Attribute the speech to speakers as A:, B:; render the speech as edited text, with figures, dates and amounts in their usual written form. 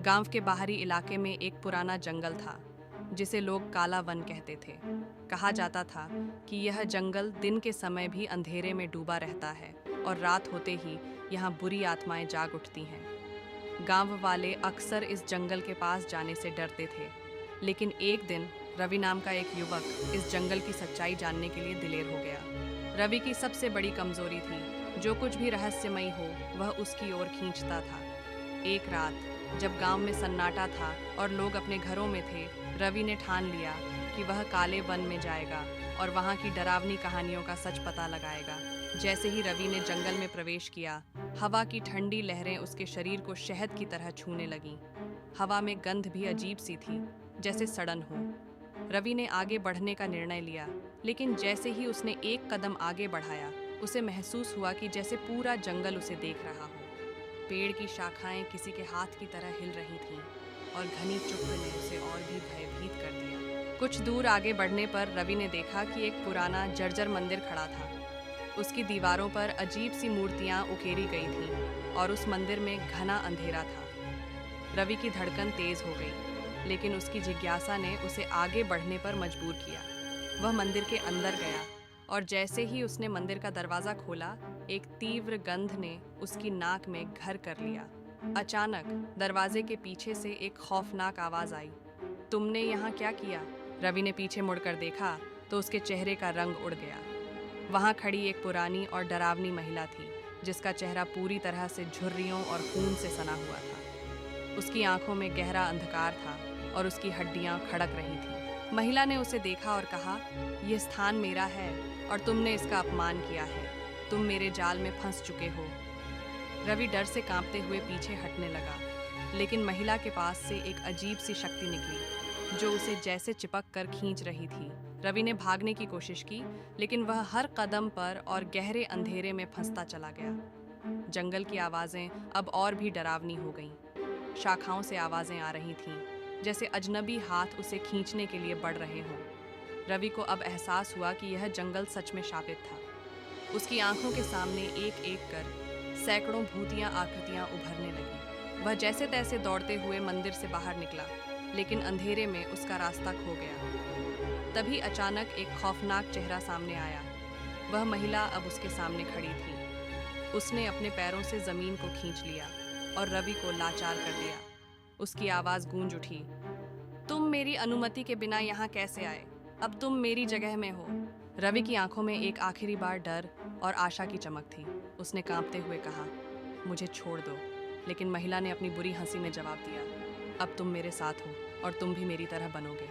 A: गांव के बाहरी इलाके में एक पुराना जंगल था जिसे लोग काला वन कहते थे। कहा जाता था कि यह जंगल दिन के समय भी अंधेरे में डूबा रहता है और रात होते ही यहाँ बुरी आत्माएं जाग उठती हैं। गांव वाले अक्सर इस जंगल के पास जाने से डरते थे, लेकिन एक दिन रवि नाम का एक युवक इस जंगल की सच्चाई जानने के लिए दिलेर हो गया। रवि की सबसे बड़ी कमजोरी थी, जो कुछ भी रहस्यमयी हो वह उसकी ओर खींचता था। एक रात जब गांव में सन्नाटा था और लोग अपने घरों में थे, रवि ने ठान लिया कि वह काले वन में जाएगा और वहां की डरावनी कहानियों का सच पता लगाएगा। जैसे ही रवि ने जंगल में प्रवेश किया, हवा की ठंडी लहरें उसके शरीर को शहद की तरह छूने लगीं। हवा में गंध भी अजीब सी थी, जैसे सड़न हो। रवि ने आगे बढ़ने का निर्णय लिया, लेकिन जैसे ही उसने एक कदम आगे बढ़ाया, उसे महसूस हुआ कि जैसे पूरा जंगल उसे देख रहा हो। पेड़ की शाखाएं किसी के हाथ की तरह हिल रही थीं और घनी चुप्प ने उसे और भी भयभीत कर दिया। कुछ दूर आगे बढ़ने पर रवि ने देखा कि एक पुराना जर्जर मंदिर खड़ा था। उसकी दीवारों पर अजीब सी मूर्तियां उकेरी गई थीं और उस मंदिर में घना अंधेरा था। रवि की धड़कन तेज हो गई, लेकिन उसकी जिज्ञासा ने उसे आगे बढ़ने पर मजबूर किया। वह मंदिर के अंदर गया और जैसे ही उसने मंदिर का दरवाजा खोला, एक तीव्र गंध ने उसकी नाक में घर कर लिया। अचानक दरवाजे के पीछे से एक खौफनाक आवाज आई, तुमने यहाँ क्या किया? रवि ने पीछे मुड़कर देखा तो उसके चेहरे का रंग उड़ गया। वहाँ खड़ी एक पुरानी और डरावनी महिला थी, जिसका चेहरा पूरी तरह से झुर्रियों और खून से सना हुआ था। उसकी आंखों में गहरा अंधकार था और उसकी हड्डियां खड़क रही थीं। महिला ने उसे देखा और कहा, यह स्थान मेरा है और तुमने इसका अपमान किया है। तुम मेरे जाल में फंस चुके हो। रवि डर से कांपते हुए पीछे हटने लगा, लेकिन महिला के पास से एक अजीब सी शक्ति निकली, जो उसे जैसे चिपक कर खींच रही थी। रवि ने भागने की कोशिश की, लेकिन वह हर कदम पर और गहरे अंधेरे में फंसता चला गया। जंगल की आवाजें अब और भी डरावनी हो गईं। शाखाओं से आवाजें आ रही थीं, जैसे अजनबी हाथ उसे खींचने के लिए बढ़ रहे हों। रवि को अब एहसास हुआ कि यह जंगल सच में शापित था। उसकी आंखों के सामने एक एक कर सैकड़ों भूतियां आकृतियां उभरने लगीं। वह जैसे तैसे दौड़ते हुए मंदिर से बाहर निकला, लेकिन अंधेरे में उसका रास्ता खो गया। तभी अचानक एक खौफनाक चेहरा सामने आया। वह महिला अब उसके सामने खड़ी थी। उसने अपने पैरों से जमीन को खींच लिया और रवि को लाचार कर दिया। उसकी आवाज गूंज उठी, तुम मेरी अनुमति के बिना यहाँ कैसे आए? अब तुम मेरी जगह में हो। रवि की आंखों में एक आखिरी बार डर और आशा की चमक थी। उसने कांपते हुए कहा, मुझे छोड़ दो। लेकिन महिला ने अपनी बुरी हंसी में जवाब दिया, अब तुम मेरे साथ हो और तुम भी मेरी तरह बनोगे।